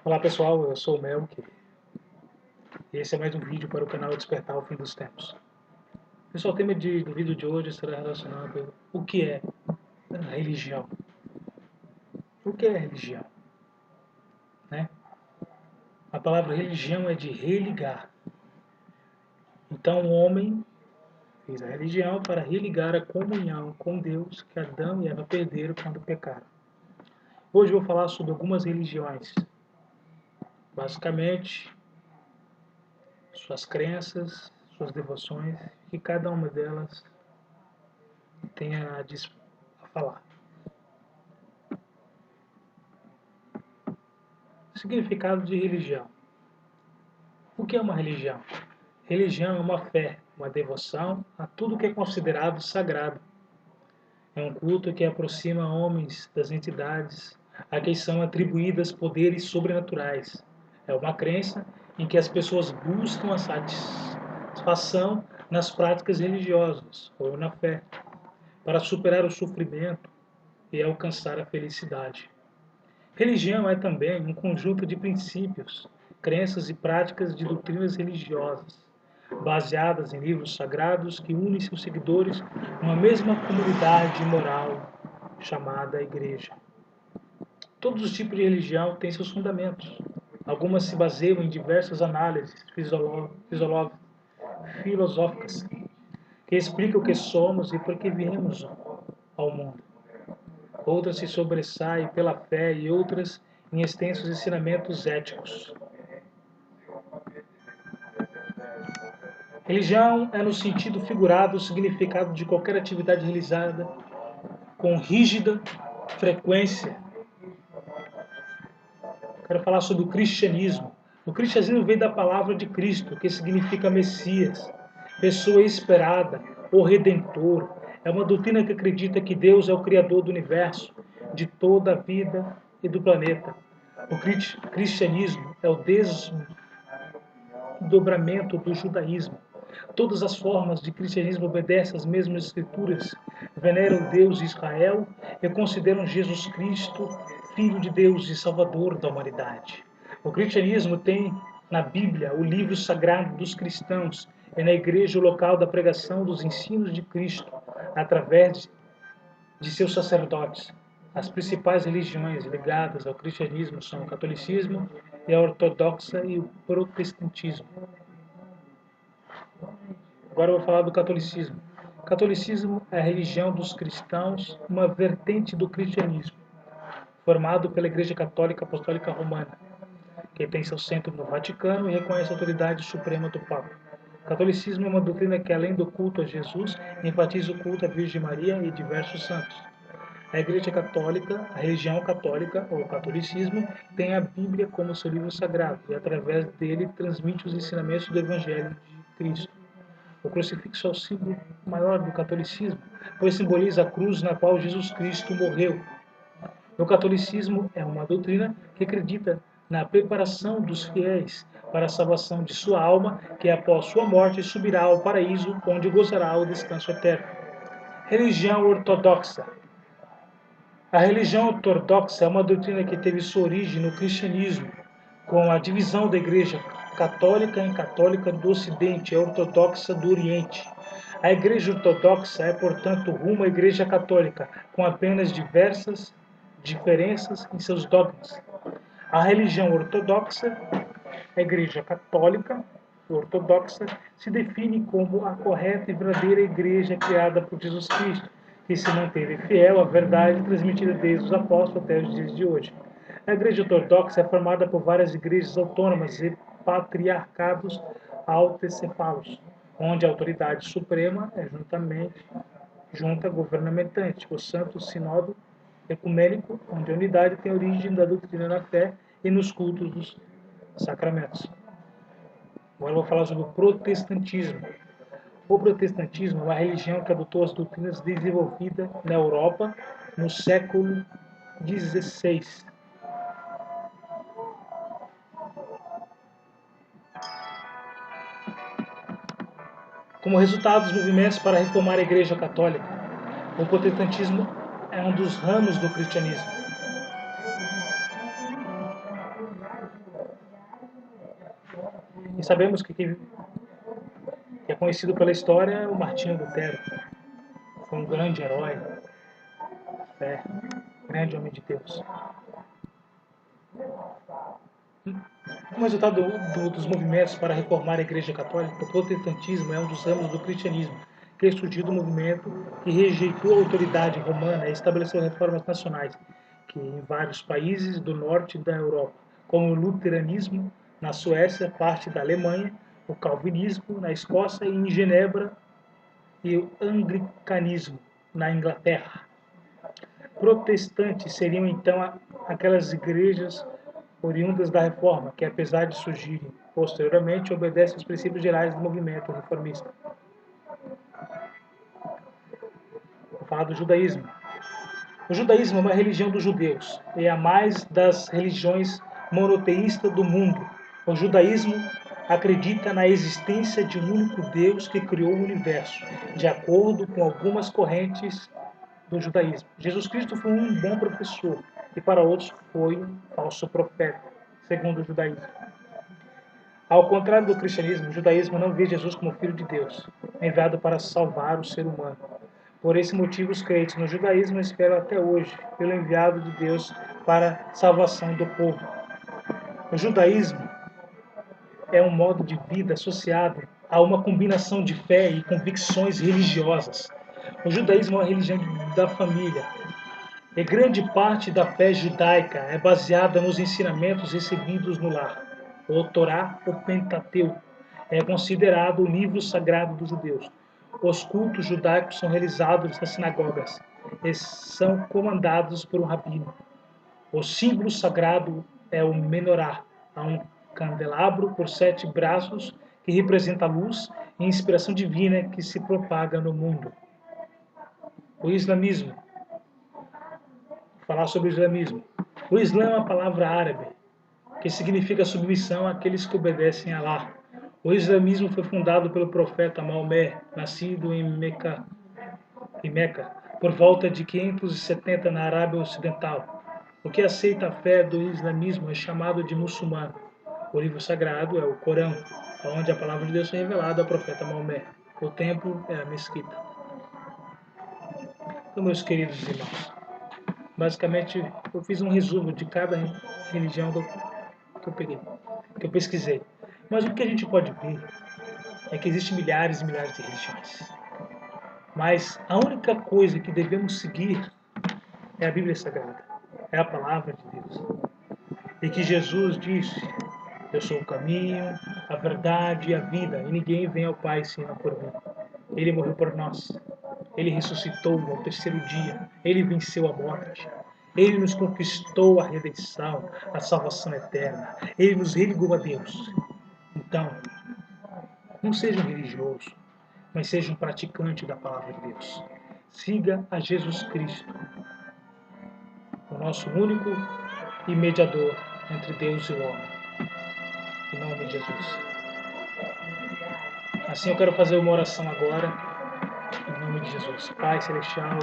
Olá pessoal, eu sou o Melk e esse é mais um vídeo para o canal Despertar o Fim dos Tempos. Pessoal, o tema do vídeo de hoje será relacionado ao que é a religião. O que é religião? Né? A palavra religião é de religar. Então o homem fez a religião para religar a comunhão com Deus que Adão e Eva perderam quando pecaram. Hoje eu vou falar sobre algumas religiões. Basicamente, suas crenças, suas devoções, que cada uma delas tem a falar. Significado de religião. O que é uma religião? Religião é uma fé, uma devoção a tudo que é considerado sagrado. É um culto que aproxima homens das entidades a quem são atribuídas poderes sobrenaturais. É uma crença em que as pessoas buscam a satisfação nas práticas religiosas ou na fé, para superar o sofrimento e alcançar a felicidade. Religião é também um conjunto de princípios, crenças e práticas de doutrinas religiosas, baseadas em livros sagrados que unem seus seguidores numa mesma comunidade moral chamada Igreja. Todos os tipos de religião têm seus fundamentos. Algumas se baseiam em diversas análises filosóficas que explicam o que somos e por que viemos ao mundo. Outras se sobressaem pela fé e outras em extensos ensinamentos éticos. Religião é, no sentido figurado, o significado de qualquer atividade realizada com rígida frequência. Quero falar sobre o cristianismo. O cristianismo vem da palavra de Cristo, que significa Messias, pessoa esperada ou redentor. É uma doutrina que acredita que Deus é o Criador do universo, de toda a vida e do planeta. O cristianismo é o desdobramento do judaísmo. Todas as formas de cristianismo obedecem às mesmas escrituras, veneram Deus e Israel e consideram Jesus Cristo Filho de Deus e Salvador da humanidade. O cristianismo tem na Bíblia o livro sagrado dos cristãos e na igreja o local da pregação dos ensinos de Cristo através de seus sacerdotes. As principais religiões ligadas ao cristianismo são o catolicismo e a ortodoxa e o protestantismo. Agora eu vou falar do catolicismo. O catolicismo é a religião dos cristãos, uma vertente do cristianismo, formado pela Igreja Católica Apostólica Romana, que tem seu centro no Vaticano e reconhece a autoridade suprema do Papa. O catolicismo é uma doutrina que, além do culto a Jesus, enfatiza o culto à Virgem Maria e diversos santos. A Igreja Católica, a religião católica, ou catolicismo, tem a Bíblia como seu livro sagrado e, através dele, transmite os ensinamentos do Evangelho de Cristo. O crucifixo é o símbolo maior do catolicismo, pois simboliza a cruz na qual Jesus Cristo morreu. O catolicismo é uma doutrina que acredita na preparação dos fiéis para a salvação de sua alma, que após sua morte subirá ao paraíso, onde gozará o descanso eterno. Religião ortodoxa. A religião ortodoxa é uma doutrina que teve sua origem no cristianismo, com a divisão da Igreja Católica em Católica do Ocidente e Ortodoxa do Oriente. A Igreja Ortodoxa é, portanto, rumo à Igreja Católica, com apenas diversas diferenças em seus dogmas. A religião ortodoxa, a Igreja Católica Ortodoxa, se define como a correta e verdadeira Igreja criada por Jesus Cristo, que se manteve fiel à verdade transmitida desde os apóstolos até os dias de hoje. A Igreja Ortodoxa é formada por várias igrejas autônomas e patriarcados autocefalos, onde a autoridade suprema é junta governamentante, o Santo Sínodo Ecumênico, onde a unidade tem origem da doutrina na fé e nos cultos dos sacramentos. Agora eu vou falar sobre o protestantismo. O protestantismo é uma religião que adotou as doutrinas desenvolvidas na Europa no século XVI. Como resultado dos movimentos para reformar a Igreja Católica, o protestantismo é um dos ramos do cristianismo. E sabemos que é conhecido pela história o Martinho Lutero. Foi um grande herói, fé, grande homem de Deus. Como resultado dos movimentos para reformar a Igreja Católica, o protestantismo é um dos ramos do cristianismo que surgiu do movimento que rejeitou a autoridade romana e estabeleceu reformas nacionais, que em vários países do norte da Europa, como o luteranismo na Suécia, parte da Alemanha, o calvinismo na Escócia e em Genebra, e o anglicanismo na Inglaterra. Protestantes seriam então aquelas igrejas oriundas da Reforma, que apesar de surgirem posteriormente, obedecem aos princípios gerais do movimento reformista. Vou falar do judaísmo. O judaísmo é uma religião dos judeus e é a mais das religiões monoteístas do mundo. O judaísmo acredita na existência de um único Deus que criou o universo, de acordo com algumas correntes do judaísmo. Jesus Cristo foi um bom professor e para outros foi um falso profeta, segundo o judaísmo. Ao contrário do cristianismo, o judaísmo não vê Jesus como filho de Deus, enviado para salvar o ser humano. Por esse motivo, os crentes no judaísmo esperam até hoje pelo enviado de Deus para a salvação do povo. O judaísmo é um modo de vida associado a uma combinação de fé e convicções religiosas. O judaísmo é uma religião da família. E grande parte da fé judaica é baseada nos ensinamentos recebidos no lar. O Torá, o Pentateuco, é considerado o livro sagrado dos judeus. Os cultos judaicos são realizados nas sinagogas e são comandados por um rabino. O símbolo sagrado é o menorá, um candelabro por 7 braços que representa a luz e inspiração divina que se propaga no mundo. O islamismo. Vou falar sobre o islamismo. O Islã é uma palavra árabe que significa submissão àqueles que obedecem a Allah. O islamismo foi fundado pelo profeta Maomé, nascido em Meca, por volta de 570 na Arábia Ocidental. O que aceita a fé do islamismo é chamado de muçulmano. O livro sagrado é o Corão, onde a palavra de Deus foi revelada ao profeta Maomé. O templo é a mesquita. Então, meus queridos irmãos, basicamente eu fiz um resumo de cada religião que eu peguei, que eu pesquisei. Mas o que a gente pode ver é que existem milhares e milhares de religiões. Mas a única coisa que devemos seguir é a Bíblia Sagrada, é a palavra de Deus. E que Jesus disse: eu sou o caminho, a verdade e a vida, e ninguém vem ao Pai senão por mim. Ele morreu por nós. Ele ressuscitou ao 3º dia. Ele venceu a morte. Ele nos conquistou a redenção, a salvação eterna. Ele nos religou a Deus. Então, não seja um religioso, mas seja um praticante da palavra de Deus. Siga a Jesus Cristo, o nosso único e mediador entre Deus e o homem. Em nome de Jesus. Assim eu quero fazer uma oração agora, em nome de Jesus. Pai Celestial,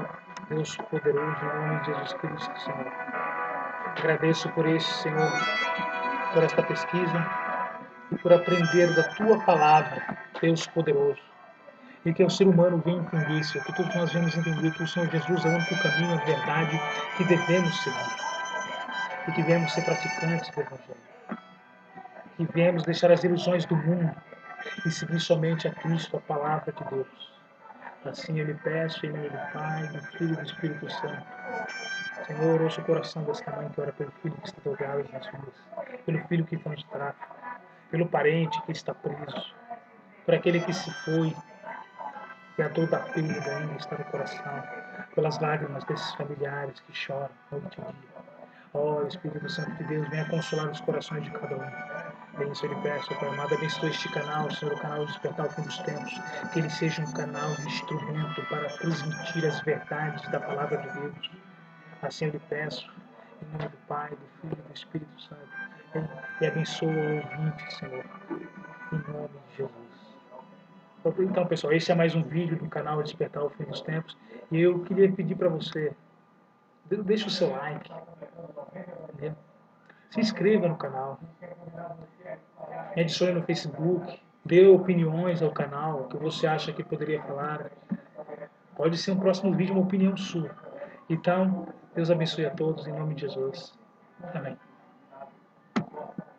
Deus poderoso, em nome de Jesus Cristo, Senhor. Agradeço por este, Senhor, por esta pesquisa e por aprender da Tua palavra, Deus poderoso. E que o ser humano venha entender isso, que todos nós venhamos entender que o Senhor Jesus é o único caminho, a verdade que devemos seguir. E que venhamos ser praticantes do Evangelho. Que venhamos deixar as ilusões do mundo e seguir somente a Cristo, a palavra de Deus. Assim eu lhe peço, em nome do Pai, do Filho e do Espírito Santo. Senhor, ouça o coração desta mãe que ora pelo filho que está drogado nas ruas, pelo filho que está no tráfico, pelo parente que está preso, por aquele que se foi, e a dor da perda ainda está no coração, pelas lágrimas desses familiares que choram noite e dia. Ó Espírito Santo de Deus, venha consolar os corações de cada um. É isso eu lhe peço, Pai amado, abençoe este canal, Senhor, o canal Despertar ao Fim dos Tempos, que ele seja um canal de instrumento para transmitir as verdades da Palavra de Deus. Assim eu lhe peço, em nome do Pai, do Filho e do Espírito Santo, e abençoa o ouvinte, Senhor, em nome de Jesus. Então, pessoal, esse é mais um vídeo do canal Despertar ao Fim dos Tempos, e eu queria pedir para você, deixa o seu like, entendeu? Se inscreva no canal, Me adicione no Facebook, dê opiniões ao canal, o que você acha que poderia falar. Pode ser um próximo vídeo, uma opinião sua. Então, Deus abençoe a todos, em nome de Jesus. Amém.